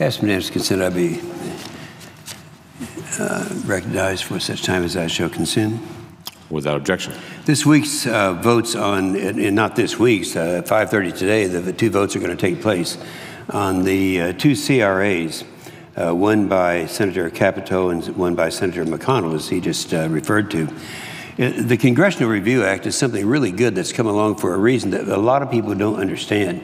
Asked unanimous consent, I be recognized for such time as I shall consume. Without objection. This week's votes on, and not this week's, 5:30 today, the two votes are going to take place on the two CRAs, one by Senator Capito and one by Senator McConnell, as he just referred to. The Congressional Review Act is something really good that's come along for a reason that a lot of people don't understand.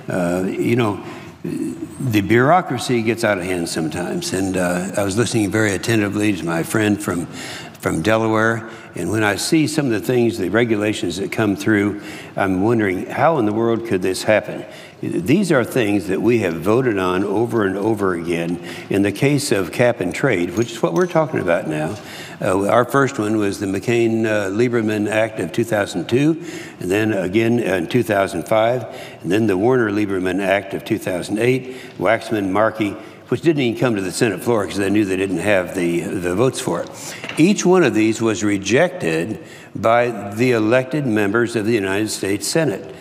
You know, the bureaucracy gets out of hand sometimes, and I was listening very attentively to my friend from Delaware, and when I see some of the things, the regulations that come through, I'm wondering, how in the world could this happen? These are things that we have voted on over and over again. In the case of cap and trade, which is what we're talking about now, our first one was the McCain-Lieberman Act of 2002, and then again in 2005, and then the Warner-Lieberman Act of 2008, Waxman-Markey, which didn't even come to the Senate floor because they knew they didn't have the votes for it. Each one of these was rejected by the elected members of the United States Senate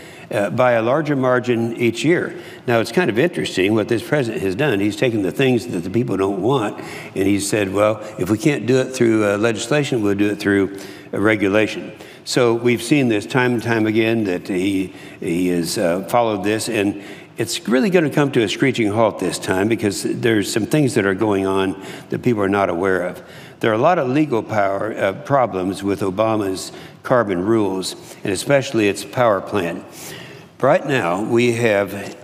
by a larger margin each year. Now, it's kind of interesting what this president has done. He's taken the things that the people don't want, and he said, well, if we can't do it through legislation, we'll do it through regulation. So we've seen this time and time again that he has followed this, and it's really going to come to a screeching halt this time because there's some things that are going on that people are not aware of. There are a lot of legal power problems with Obama's carbon rules, and especially its power plant. Right now, we have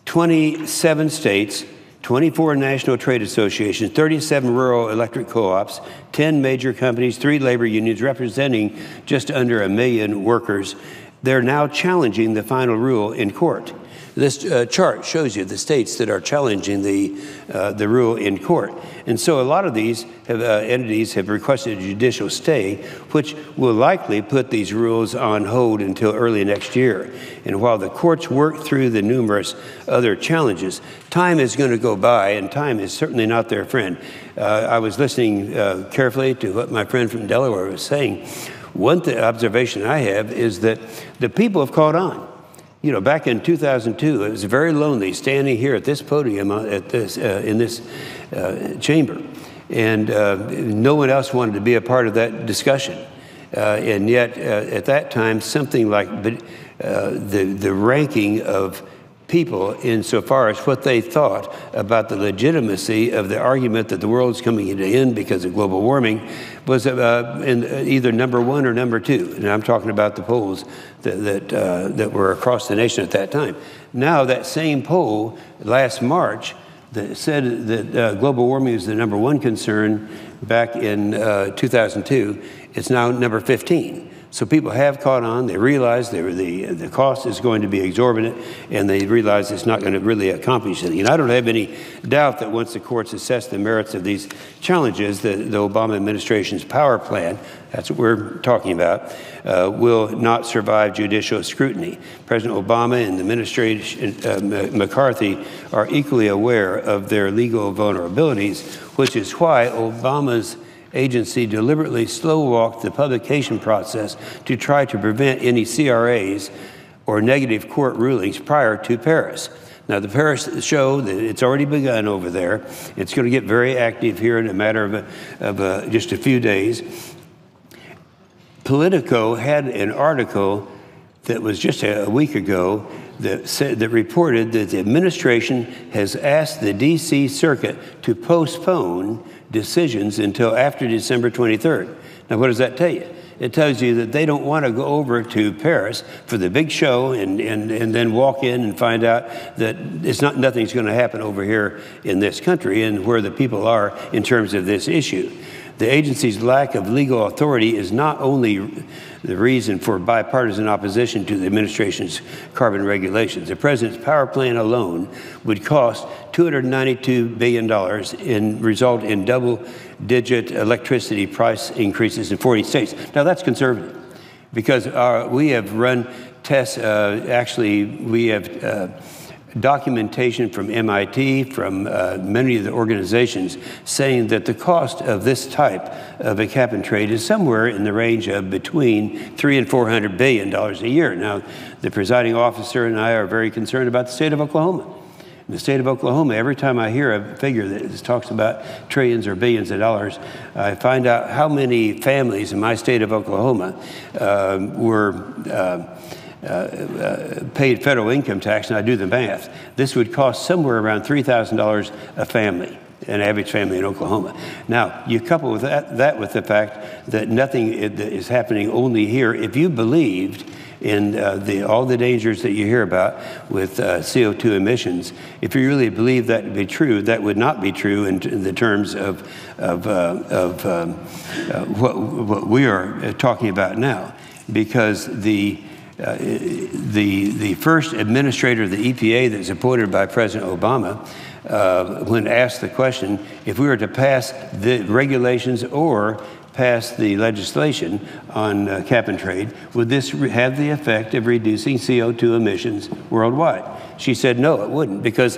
27 states, 24 national trade associations, 37 rural electric co-ops, 10 major companies, 3 labor unions representing just under 1 million workers. They're now challenging the final rule in court. This chart shows you the states that are challenging the rule in court. And so a lot of these entities have requested a judicial stay, which will likely put these rules on hold until early next year. And while the courts work through the numerous other challenges, time is going to go by, and time is certainly not their friend. I was listening carefully to what my friend from Delaware was saying. One observation I have is that the people have caught on. You know, back in 2002, it was very lonely standing here at this podium in this chamber, and no one else wanted to be a part of that discussion. And yet, at that time, something like the ranking of people insofar as what they thought about the legitimacy of the argument that the world's coming to an end because of global warming was in either number 1 or number 2. And I'm talking about the polls that were across the nation at that time. Now, that same poll last March that said that global warming is the number 1 concern back in 2002, it's now number 15. So people have caught on. They realize the cost is going to be exorbitant, and they realize it's not going to really accomplish anything. And I don't have any doubt that once the courts assess the merits of these challenges, the Obama administration's power plan, that's what we're talking about, will not survive judicial scrutiny. President Obama and the administration McCarthy are equally aware of their legal vulnerabilities, which is why Obama's agency deliberately slow-walked the publication process to try to prevent any CRAs or negative court rulings prior to Paris. Now, the Paris show, that it's already begun over there. It's going to get very active here in a matter of just a few days. Politico had an article that was just a week ago that reported that the administration has asked the D.C. Circuit to postpone decisions until after December 23rd. Now, what does that tell you? It tells you that they don't want to go over to Paris for the big show and then walk in and find out that nothing's going to happen over here in this country and where the people are in terms of this issue. The agency's lack of legal authority is not only the reason for bipartisan opposition to the administration's carbon regulations. The president's power plan alone would cost $292 billion and result in double-digit electricity price increases in 40 states. Now, that's conservative because we have run tests. Actually, we have documentation from MIT, from many of the organizations, saying that the cost of this type of a cap and trade is somewhere in the range of between $300 and $400 billion a year. Now, the presiding officer and I are very concerned about the state of Oklahoma. In the state of Oklahoma, every time I hear a figure that talks about trillions or billions of dollars, I find out how many families in my state of Oklahoma were paid federal income tax, and I do the math. This would cost somewhere around $3,000 a family, an average family in Oklahoma. Now, you couple with that with the fact that nothing is happening only here. If you believed in all the dangers that you hear about with CO2 emissions, if you really believe that to be true, that would not be true in the terms of what we are talking about now, because the first administrator of the EPA that's appointed by President Obama, when asked the question, if we were to pass the regulations or pass the legislation on cap and trade, would this have the effect of reducing CO2 emissions worldwide? She said no, it wouldn't, because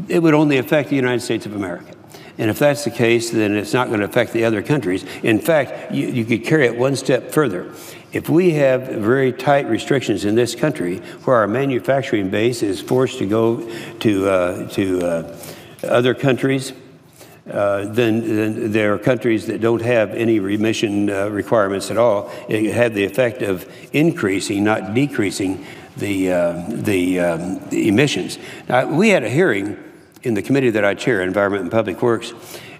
it would only affect the United States of America. And if that's the case, then it's not going to affect the other countries. In fact, you could carry it one step further. If we have very tight restrictions in this country where our manufacturing base is forced to go to other countries, then there are countries that don't have any emission requirements at all. It had the effect of increasing, not decreasing, the emissions. Now, we had a hearing in the committee that I chair, Environment and Public Works,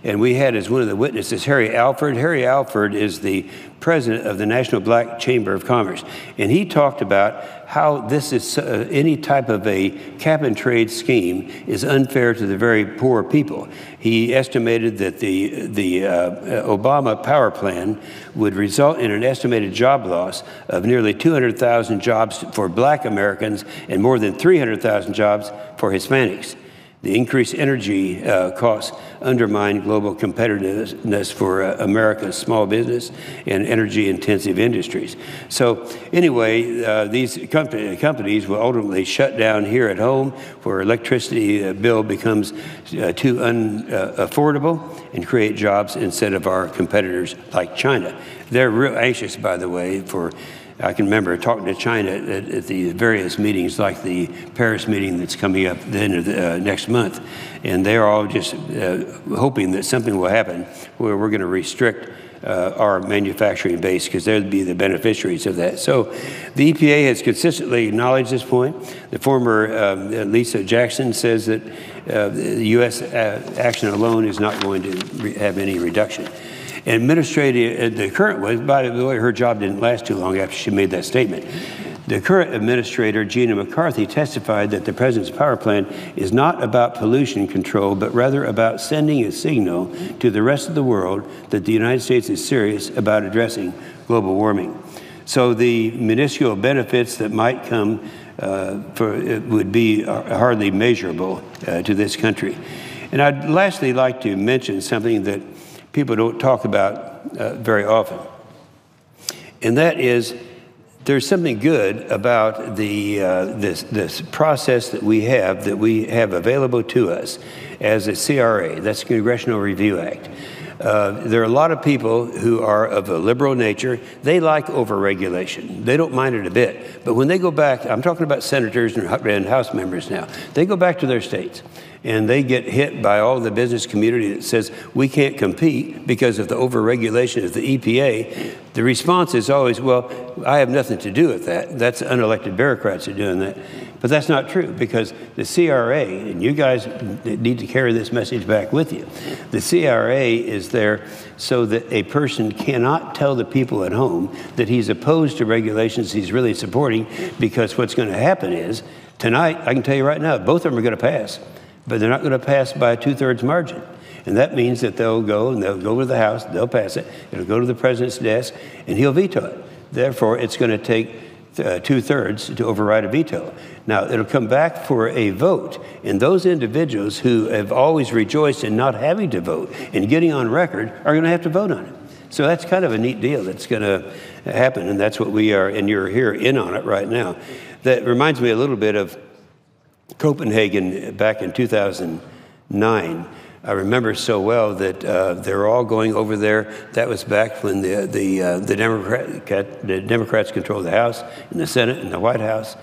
and we had as one of the witnesses Harry Alford. Harry Alford is the president of the National Black Chamber of Commerce, and he talked about how this is any type of a cap and trade scheme is unfair to the very poor people. He estimated that the Obama power plan would result in an estimated job loss of nearly 200,000 jobs for Black Americans and more than 300,000 jobs for Hispanics. The increased energy costs undermine global competitiveness for America's small business and energy-intensive industries. So anyway, these companies will ultimately shut down here at home, where electricity bill becomes too unaffordable, and create jobs instead of our competitors like China. They're real anxious, by the way, I can remember talking to China at the various meetings, like the Paris meeting that's coming up the end of next month, and they're all just hoping that something will happen where we're going to restrict our manufacturing base, because they'll be the beneficiaries of that. So the EPA has consistently acknowledged this point. The former Lisa Jackson says that the U.S. action alone is not going to have any reduction. Administrative, the current one, by the way, her job didn't last too long after she made that statement. The current administrator, Gina McCarthy, testified that the president's power plan is not about pollution control, but rather about sending a signal to the rest of the world that the United States is serious about addressing global warming. So the minuscule benefits that might come would be hardly measurable to this country. And I'd lastly like to mention something that people don't talk about very often, and that is there's something good about this process that we have available to us as a CRA. That's Congressional Review Act. There are a lot of people who are of a liberal nature. They like overregulation. They don't mind it a bit. But when they go back, I'm talking about senators and House members now, they go back to their states, and they get hit by all the business community that says we can't compete because of the overregulation of the EPA. The response is always, well, I have nothing to do with that. That's unelected bureaucrats are doing that. But that's not true, because the CRA, and you guys need to carry this message back with you, the CRA is there so that a person cannot tell the people at home that he's opposed to regulations he's really supporting, because what's going to happen is, tonight, I can tell you right now, both of them are going to pass, but they're not going to pass by a 2/3 margin. And that means that they'll go to the House, they'll pass it, it'll go to the president's desk, and he'll veto it. Therefore, it's going to take 2/3 to override a veto. Now, it'll come back for a vote, and those individuals who have always rejoiced in not having to vote and getting on record are going to have to vote on it. So that's kind of a neat deal that's going to happen, and that's what we are, and you're here in on it right now. That reminds me a little bit of Copenhagen back in 2009. I remember so well that they were all going over there. That was back when the Democrats controlled the House and the Senate and the White House.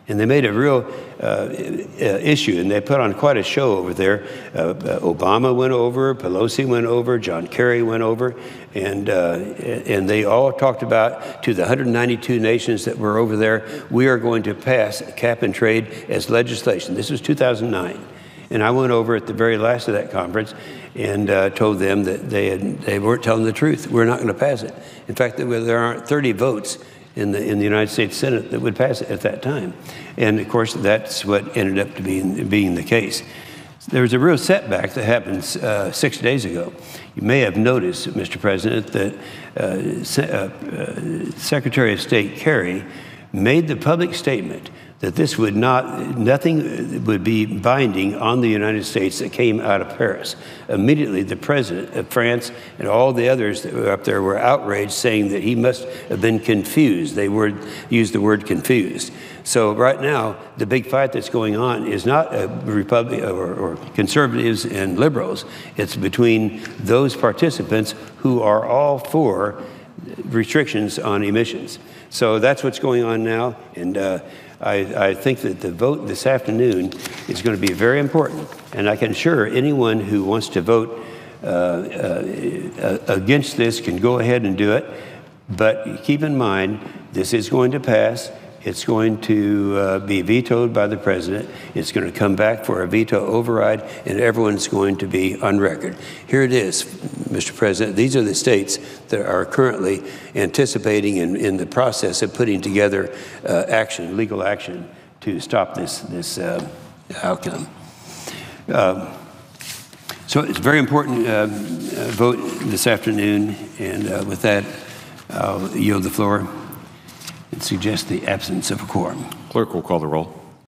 And they made a real issue, and they put on quite a show over there. Obama went over, Pelosi went over, John Kerry went over, and they all talked about, to the 192 nations that were over there, we are going to pass cap and trade as legislation. This was 2009. And I went over at the very last of that conference and told them that they weren't telling the truth. We're not going to pass it. In fact, there aren't 30 votes in the United States Senate that would pass it at that time. And of course, that's what ended up to being the case. There was a real setback that happened 6 days ago. You may have noticed, Mr. President, that Secretary of State Kerry made the public statement that this would nothing would be binding on the United States that came out of Paris. Immediately, the president of France and all the others that were up there were outraged, saying that he must have been confused. They used the word confused. So right now, the big fight that's going on is not Republic or conservatives and liberals. It's between those participants who are all for restrictions on emissions. So that's what's going on now, and I think that the vote this afternoon is going to be very important, and I can assure anyone who wants to vote against this can go ahead and do it, but keep in mind, this is going to pass. It's going to be vetoed by the president. It's going to come back for a veto override, and everyone's going to be on record. Here it is, Mr. President. These are the states that are currently anticipating and in the process of putting together legal action to stop this outcome. So it's a very important vote this afternoon, and with that, I'll yield the floor and suggest the absence of a quorum. Clerk will call the roll.